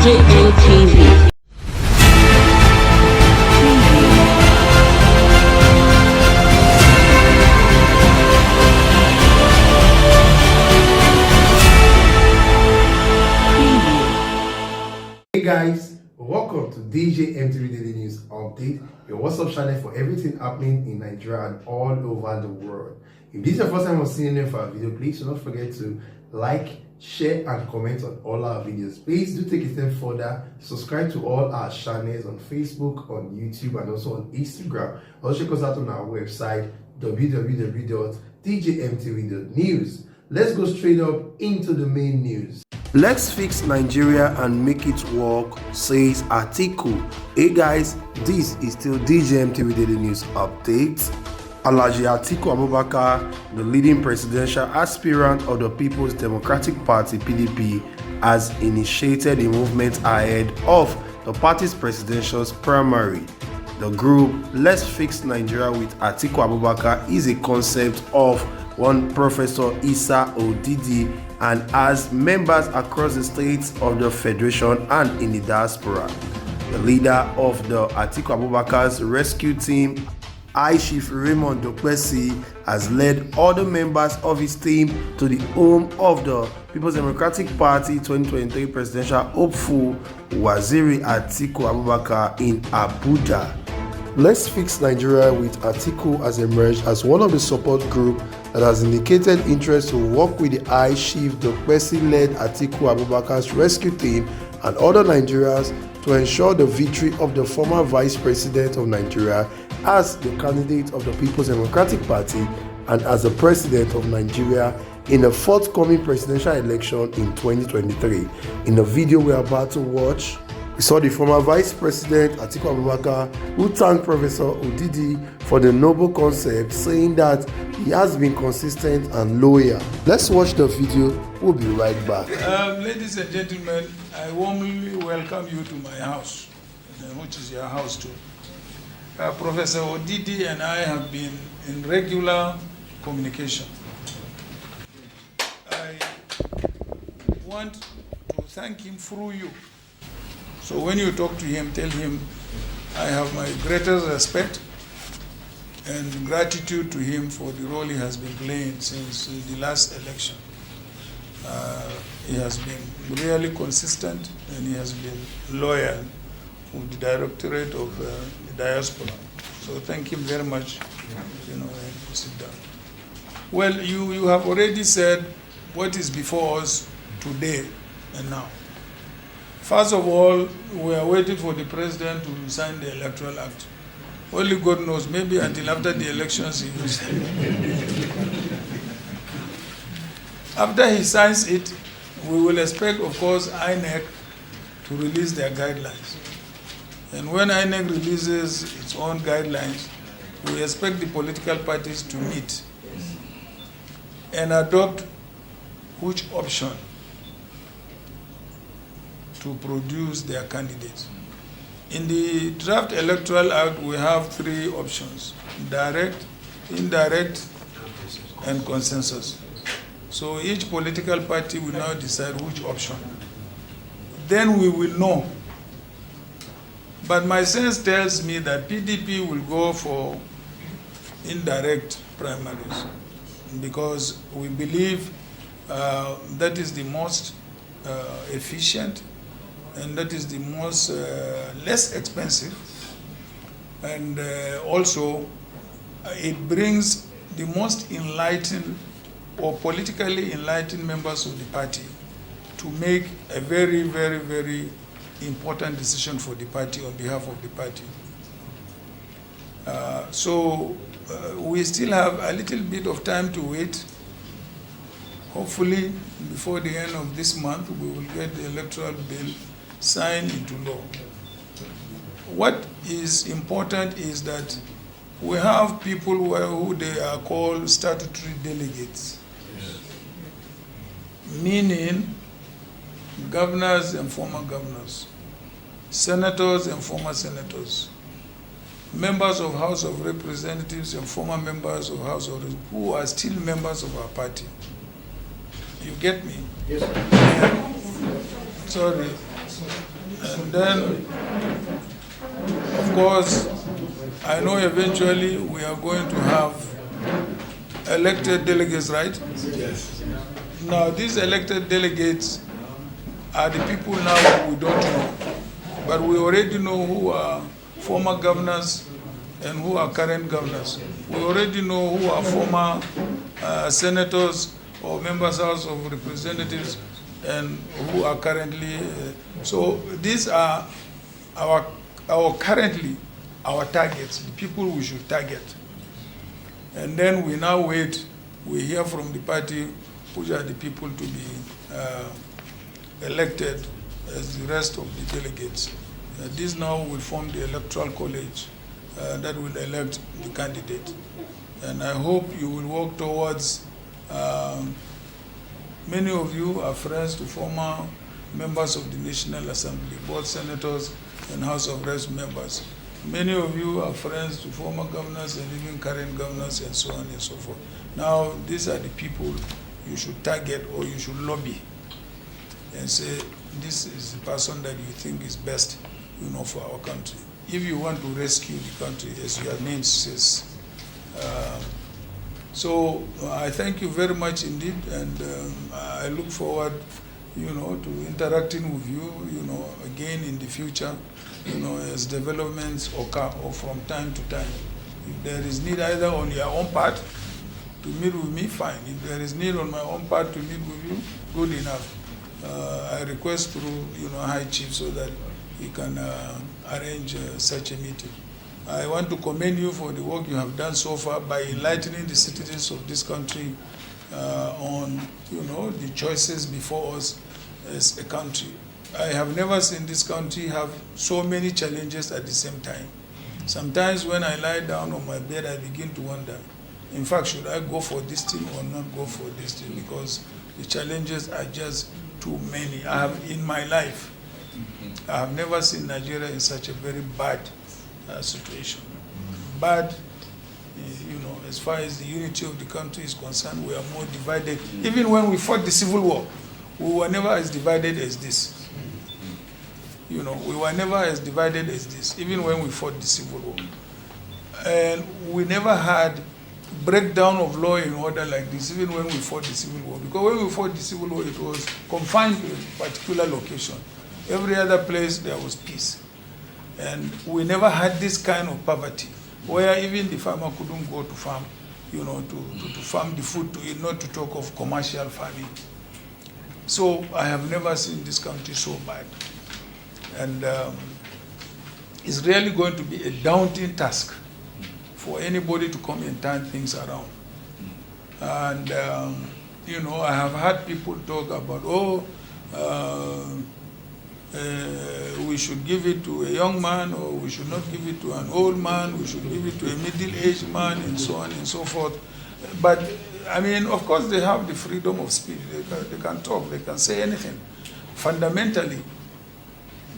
DJMTV. Hey guys, welcome to DJMTV Daily News Update, your WhatsApp channel for everything happening in Nigeria and all over the world. If this is your first time of seeing for our video, please do not forget to like, share and comment on all our videos. Please do take a step further, subscribe to all our channels on Facebook, on YouTube and also on Instagram. Also check us out on our website www.djmtv.news. Let's go straight up into the main news. Let's fix Nigeria and make it work, says Atiku. Hey guys, this is still DJMTV Daily News Update. Alhaji Atiku Abubakar, the leading presidential aspirant of the People's Democratic Party (PDP), has initiated a movement ahead of the party's presidential primary. The group Let's Fix Nigeria with Atiku Abubakar is a concept of one Professor Isa Odidi and has members across the states of the Federation and in the diaspora. The leader of the Atiku Abubakar's rescue team, High Chief Raymond Dokpesi, has led other members of his team to the home of the People's Democratic Party 2023 presidential hopeful Waziri Atiku Abubakar in Abuja. Let's Fix Nigeria with Atiku has emerged as one of the support group that has indicated interest to work with the High Chief Dokpesi-led Atiku Abubakar's rescue team and other Nigerians to ensure the victory of the former Vice President of Nigeria as the candidate of the People's Democratic Party and as the President of Nigeria in the forthcoming presidential election in 2023. In the video we are about to watch, we saw the former Vice President Atiku Abubakar who thanked Professor Odidi for the noble concept, saying that he has been consistent and loyal. Let's watch the video. We'll be right back. Ladies and gentlemen, I warmly welcome you to my house, which is your house too. Professor Odidi and I have been in regular communication. I want to thank him through you. So when you talk to him, tell him I have my greatest respect and gratitude to him for the role he has been playing since the last election. He has been really consistent and he has been loyal with the Directorate of the Diaspora. So thank him very much. Sit down. Well, you have already said what is before us today and now. First of all, we are waiting for the president to sign the Electoral Act. Only God knows, maybe until after the elections he will sign it. After he signs it, we will expect, of course, INEC to release their guidelines. And when INEC releases its own guidelines, we expect the political parties to meet and adopt which option to produce their candidates. In the draft Electoral Act, we have three options: direct, indirect, and consensus. So each political party will now decide which option. Then we will know. But my sense tells me that PDP will go for indirect primaries because we believe that is the most efficient and that is the most less expensive, and also it brings the most enlightened or politically enlightened members of the party to make a very, very, very important decision for the party on behalf of the party. So we still have a little bit of time to wait. Hopefully, before the end of this month, we will get the electoral bill signed into law. What is important is that we have people who they are called statutory delegates, meaning governors and former governors, senators and former senators, members of House of Representatives and former members of House of Representatives who are still members of our party. You get me? Yes, sir. Sorry. And then, of course, I know eventually we are going to have elected delegates, right? Yes. Now, these elected delegates are the people now we don't know. But we already know who are former governors and who are current governors. We already know who are former senators or members House of Representatives and who are currently. So these are our currently our targets, the people we should target. And then we now wait, we hear from the party which are the people to be elected as the rest of the delegates. This now will form the electoral college that will elect the candidate. And I hope you will work towards, many of you are friends to former members of the National Assembly, both senators and House of Reps members. Many of you are friends to former governors and even current governors and so on and so forth. Now, these are the people you should target or you should lobby and say, this is the person that you think is best, for our country. If you want to rescue the country, as your name says. So I thank you very much indeed, and I look forward, to interacting with you, again in the future, as developments occur or from time to time. If there is need either on your own part to meet with me, fine. If there is need on my own part to meet with you, good enough. I request through, High Chief so that he can arrange such a meeting. I want to commend you for the work you have done so far by enlightening the citizens of this country on, the choices before us as a country. I have never seen this country have so many challenges at the same time. Sometimes when I lie down on my bed, I begin to wonder, in fact, should I go for this thing or not go for this thing? Because the challenges are just too many. I have, in my life, I have never seen Nigeria in such a very bad situation. But, as far as the unity of the country is concerned, we are more divided. Even when we fought the Civil War, we were never as divided as this. We were never as divided as this, even when we fought the Civil War. And we never had breakdown of law and order like this, even when we fought the Civil War. Because when we fought the Civil War, it was confined to a particular location. Every other place, there was peace. And we never had this kind of poverty, where even the farmer couldn't go to farm, to farm the food to eat, not to talk of commercial farming. So I have never seen this country so bad. And it's really going to be a daunting task for anybody to come and turn things around. And, I have had people talk about, we should give it to a young man, or we should not give it to an old man, we should give it to a middle-aged man, and so on and so forth. But, of course, they have the freedom of speech. They can talk, they can say anything. Fundamentally,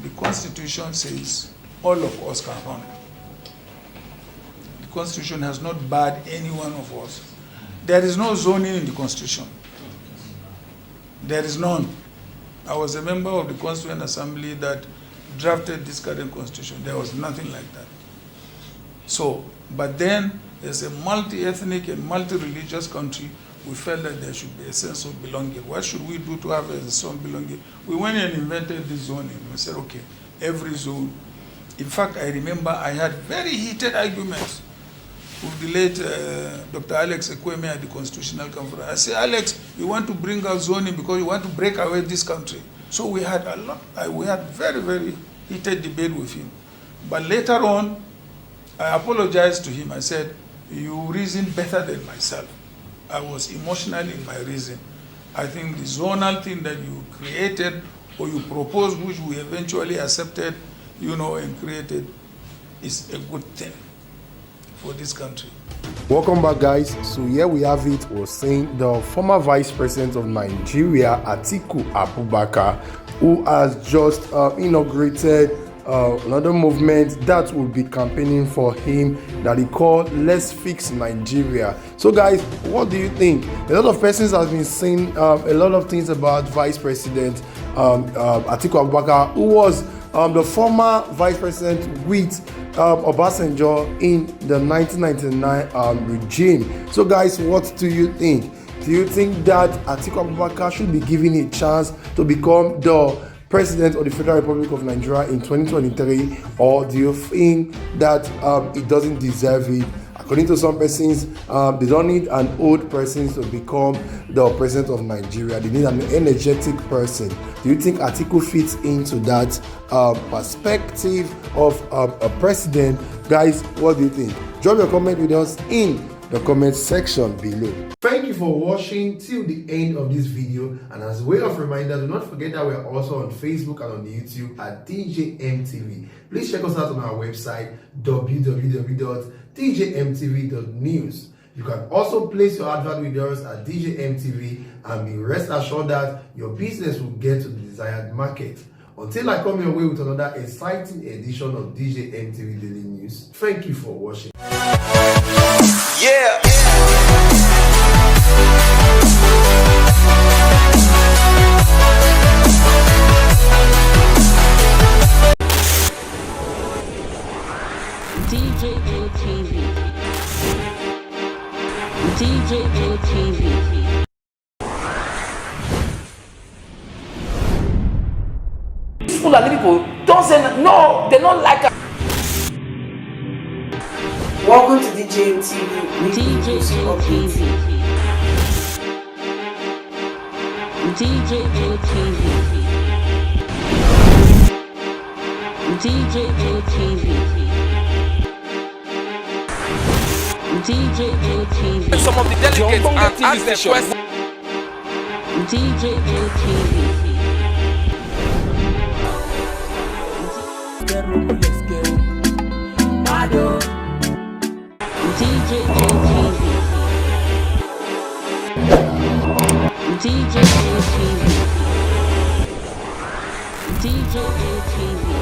the Constitution says all of us can run. The Constitution has not barred any one of us. There is no zoning in the Constitution. There is none. I was a member of the Constituent Assembly that drafted this current Constitution. There was nothing like that. So, but then, as a multi-ethnic and multi-religious country, we felt that there should be a sense of belonging. What should we do to have a sense of belonging? We went and invented this zoning. We said, okay, every zone. In fact, I remember I had very heated arguments with the late Dr. Alex Ekweme at the Constitutional Conference. I said, Alex, you want to bring out zoning because you want to break away this country. So we had very, very heated debate with him. But later on, I apologized to him. I said, you reason better than myself. I was emotional in my reason. I think the zonal thing that you created or you proposed, which we eventually accepted, and created, is a good thing for this country. Welcome back, guys. So here we have it. Was saying the former Vice President of Nigeria, Atiku Abubakar, who has just inaugurated another movement that will be campaigning for him that he called Let's Fix Nigeria. So guys, what do you think? A lot of persons have been saying a lot of things about Vice President Atiku Abubakar, who was the former vice president with Obasanjo in the 1999 regime. So guys, what do you think? Do you think that Atiku Abubakar should be given a chance to become the president of the Federal Republic of Nigeria in 2023, or do you think that it doesn't deserve it? According to some persons, they don't need an old person to become the president of Nigeria. They need an energetic person. Do you think Atiku fits into that perspective of a president? Guys, what do you think? Drop your comment with us in the comment section below. Thank you for watching till the end of this video, and as a way of reminder, do not forget that we are also on Facebook and on YouTube at DJMTV. Please check us out on our website www.djmtv.news. You can also place your advert with us at DJMTV and be rest assured that your business will get to the desired market. Until I come your way with another exciting edition of DJMTV Daily News, thank you for watching. Yeah. DJMTV. DJMTV. Fulani people don't say no, they don't like us. Welcome to DJMTV. DJMTV. DJMTV. DJMTV. DJMTV. Some of the delegates and ask the question. DJMTV. DJMTV. DJMTV.